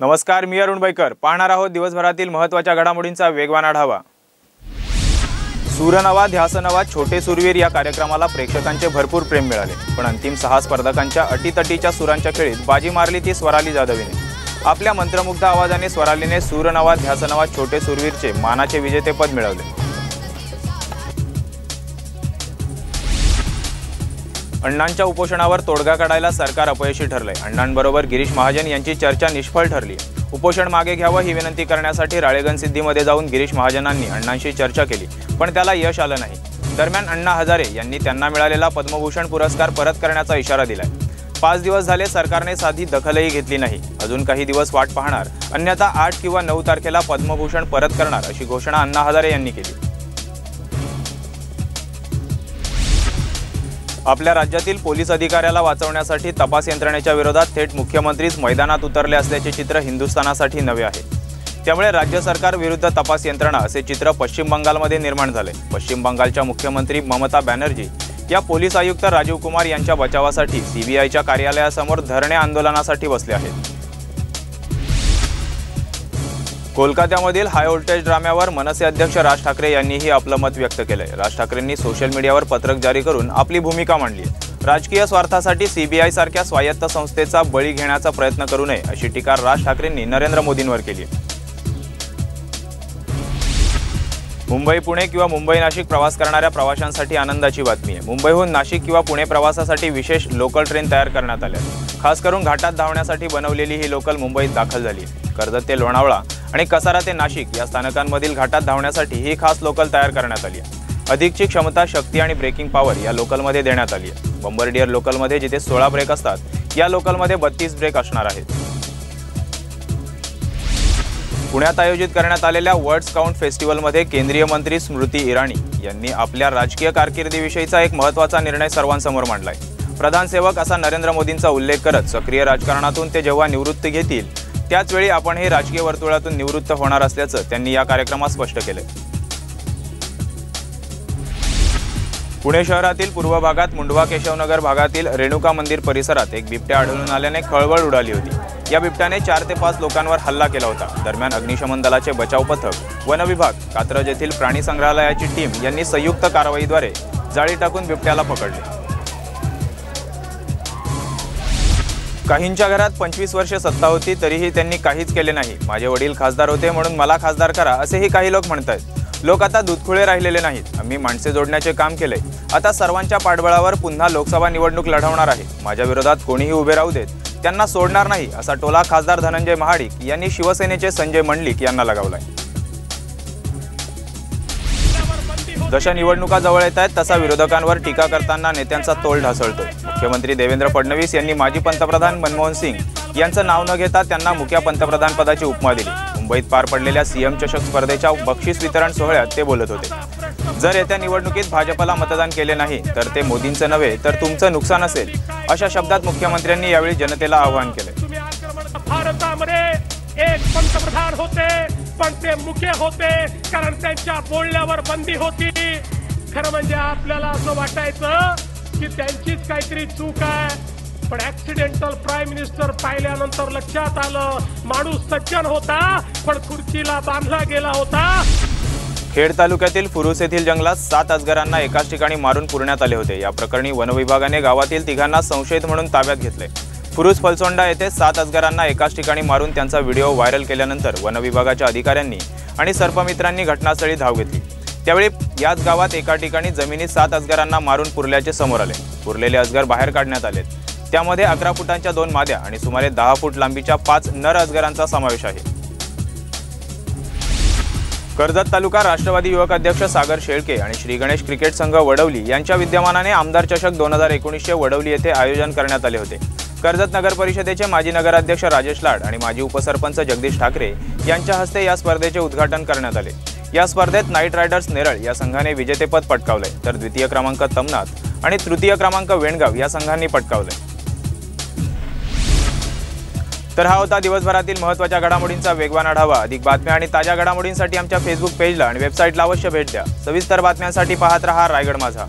नमस्कार, मी अरुण बैकर. पाहणार आहोत दिवसभरातील महत्त्वाच्या घडामोडींचा वेगवान आढावा. सूरनवा ध्यासनवा छोटे सूरवीर या कार्यक्रमाला प्रेक्षकांचे भरपूर प्रेम मिळाले. पण अंतिम 6 स्पर्धकांच्या अटीतटीच्या सुरांच्या खेळीत बाजी मारली ती स्वराली जाधवीने. आपल्या मंत्रमुग्ध आवाजाने स्वरालीने सूरनवा ध्यासनवा छोटे सूरवीरचे मानाचे विजेतेपद मिळवले. अण्णांच्या उपोषणावर तोडगा काढायला सरकार अपयशी ठरले. अण्णांबरोबर गिरीश महाजन यांची चर्चा निष्फळ ठरली. उपोषण मागे घ्यावं ही विनंती करण्यासाठी राळेगणसिद्धीमध्ये जाऊन गिरीश महाजनांनी अण्णांशी चर्चा केली, पण त्याला यश आलं नाही. दरम्यान अण्णा हजारे यांनी त्यांना मिळालेला पद्मभूषण पुरस्कार परत करण्याचा इशारा दिलाय. 5 दिवस झाले सरकारने साधी दखलही घेतली नाही. अजून काही दिवस वाट पाहणार, अन्यथा 8 किंवा 9 तारखेला पद्मभूषण परत करणार अशी घोषणा अण्णा हजारे यांनी केली. आपल्या राज्यातील पोलीस अधिकाऱ्याला वाचवण्यासाठी तपास यंत्रणेच्या विरोधात थेट मुख्यमंत्रीच मैदानात उतरले असल्याचे चित्र हिंदुस्थानासाठी नवे आहे. त्यामुळे राज्य सरकार विरुद्ध तपास यंत्रणा असे चित्र पश्चिम बंगालमध्ये निर्माण झाले. पश्चिम बंगालच्या मुख्यमंत्री ममता बॅनर्जी या पोलीस आयुक्त राजीव कुमार यांच्या बचावासाठी सीबीआयच्या कार्यालयासमोर धरणे आंदोलनासाठी बसले आहेत. कोलकात्यामधील हाय व्होल्टेज ड्राम्यावर मनसे अध्यक्ष राज ठाकरे यांनीही आपलं मत व्यक्त केलंय. राज ठाकरेंनी सोशल मीडियावर पत्रक जारी करून आपली भूमिका मांडली आहे. राजकीय स्वार्थासाठी सीबीआय सारख्या स्वायत्त संस्थेचा बळी घेण्याचा प्रयत्न करू नये अशी टीका राज ठाकरेंनी नरेंद्र मोदींवर केली. मुंबई पुणे किंवा मुंबई नाशिक प्रवास करणाऱ्या प्रवाशांसाठी आनंदाची बातमी आहे. मुंबईहून नाशिक किंवा पुणे प्रवासासाठी विशेष लोकल ट्रेन तयार करण्यात आल्या. खास करून घाटात धावण्यासाठी बनवलेली ही लोकल मुंबईत दाखल झाली. कर्जत ते लोणावळा आणि कसारा ते नाशिक या स्थानकांमधील घाटात धावण्यासाठी ही खास लोकल तयार करण्यात आली आहे. अधिकची क्षमता, शक्ती आणि ब्रेकिंग पॉवर या लोकलमध्ये देण्यात आली आहे. बंबरडियर लोकलमध्ये जिथे 16 ब्रेक असतात, या लोकलमध्ये 32 ब्रेक असणार आहेत. पुण्यात आयोजित करण्यात आलेल्या वर्ल्ड स्काउट फेस्टिवलमध्ये केंद्रीय मंत्री स्मृती इराणी यांनी आपल्या राजकीय कारकिर्दीविषयीचा एक महत्त्वाचा निर्णय सर्वांसमोर मांडलाय. प्रधान सेवक असा नरेंद्र मोदींचा उल्लेख करत सक्रिय राजकारणातून ते जेव्हा निवृत्ती घेतील त्याचवेळी आपण हे राजकीय वर्तुळातून निवृत्त होणार असल्याचं त्यांनी या कार्यक्रमात स्पष्ट केले. पुणे शहरातील पूर्व भागात मुंडवा केशवनगर भागातील रेणुका मंदिर परिसरात एक बिबट्या आढळून आल्याने खळबळ उडाली होती. या बिबट्याने 4 ते 5 लोकांवर हल्ला केला होता. दरम्यान अग्निशमन दलाचे बचाव पथक, वन विभाग, कात्रज येथील प्राणी संग्रहालयाची टीम यांनी संयुक्त कारवाईद्वारे जाळी टाकून बिबट्याला पकडले. काहींच्या घरात 25 वर्षे सत्ता होती तरीही त्यांनी काहीच केले नाही. माझे वडील खासदार होते म्हणून मला खासदार करा असेही काही लोक म्हणतात. लोक आता दूधखुळे राहिलेले नाहीत. आम्ही माणसे जोडण्याचे काम केले. आता सर्वांच्या पाठबळावर पुन्हा लोकसभा निवडणूक लढवणार आहे. माझ्या विरोधात कोणीही उभे राहू देत, त्यांना सोडणार नाही असा टोला खासदार धनंजय महाडिक यांनी शिवसेनेचे संजय मंडलिक यांना लगावलाय. जशा निवडणुका जवळ येत आहेत तसा विरोधकांवर टीका करताना नेत्यांचा तोल ढासळतोय. मुख्यमंत्री देवेंद्र फडणवीस यांनी माजी पंतप्रधान मनमोहन सिंग यांचं नाव न घेता त्यांना मुख्य पंतप्रधान पदाची उपमा दिली. मुंबईत पार पडलेल्या सीएम चषक स्पर्धेच्या बक्षीस वितरण सोहळ्यात ते बोलत होते. जर येत्या निवडणुकीत भाजपला मतदान केले नाही तर ते मोदींचं नव्हे तर तुमचं नुकसान असेल अशा शब्दात मुख्यमंत्र्यांनी यावेळी जनतेला आवाहन केले. भारतामध्ये एक पंतप्रधान होते पण ते मुके होते कारण त्यांच्या बोलण्यावर बंदी होती. खरं म्हणजे आपल्याला असं वाटायचं की त्यांचीच काहीतरी चूक आहे, पण ऍक्सिडेंटल प्राईम मिनिस्टर पाहिल्यानंतर लक्षात आलं माणूस सज्जन होता पण खुर्चीला बांधला गेला होता. खेड तालुक्यातील फुरुस येथील जंगलात 7 अजगरांना एकाच ठिकाणी मारून पुरण्यात आले होते. या प्रकरणी वन विभागाने गावातील 3 संशयित म्हणून ताब्यात घेतले. फुरुस फलसोंडा येथे 7 अजगरांना एकाच ठिकाणी मारून त्यांचा व्हिडिओ व्हायरल केल्यानंतर वन विभागाच्या अधिकाऱ्यांनी आणि सर्पमित्रांनी घटनास्थळी धाव घेतली. त्यावेळी याच गावात एका ठिकाणी जमिनीत 7 अजगरांना मारून पुरल्याचे समोर आले. पुरलेले अजगर बाहेर काढण्यात आले. त्यामध्ये 11 फुटांच्या 2 माद्या आणि सुमारे 10 फूट लांबीच्या 5 नर अजगरांचा समावेश आहे. कर्जत तालुका राष्ट्रवादी युवक अध्यक्ष सागर शेळके आणि श्री गणेश क्रिकेट संघ वडवली यांच्या विद्यमानाने आमदार चषक 2019 वडवली येथे आयोजन करण्यात आले होते. कर्जत नगर परिषदेचे माजी नगराध्यक्ष राजेश लाड आणि माजी उपसरपंच जगदीश ठाकरे यांच्या हस्ते या स्पर्धेचे उद्घाटन करण्यात आले. या स्पर्धेत नाईट रायडर्स नेरळ या संघाने विजेतेपद पटकावले तर द्वितीय क्रमांक तमनाथ आणि तृतीय क्रमांक वेणगाव या संघांनी पटकावले. तर हा होता दिवसभरातील महत्त्वाच्या घडामोडींचा वेगवान आढावा. अधिक बातम्या आणि ताज्या घडामोडींसाठी आमच्या फेसबुक पेजला आणि वेबसाईटला अवश्य भेट द्या. सविस्तर बातम्यांसाठी पाहत रहा रायगड माझा.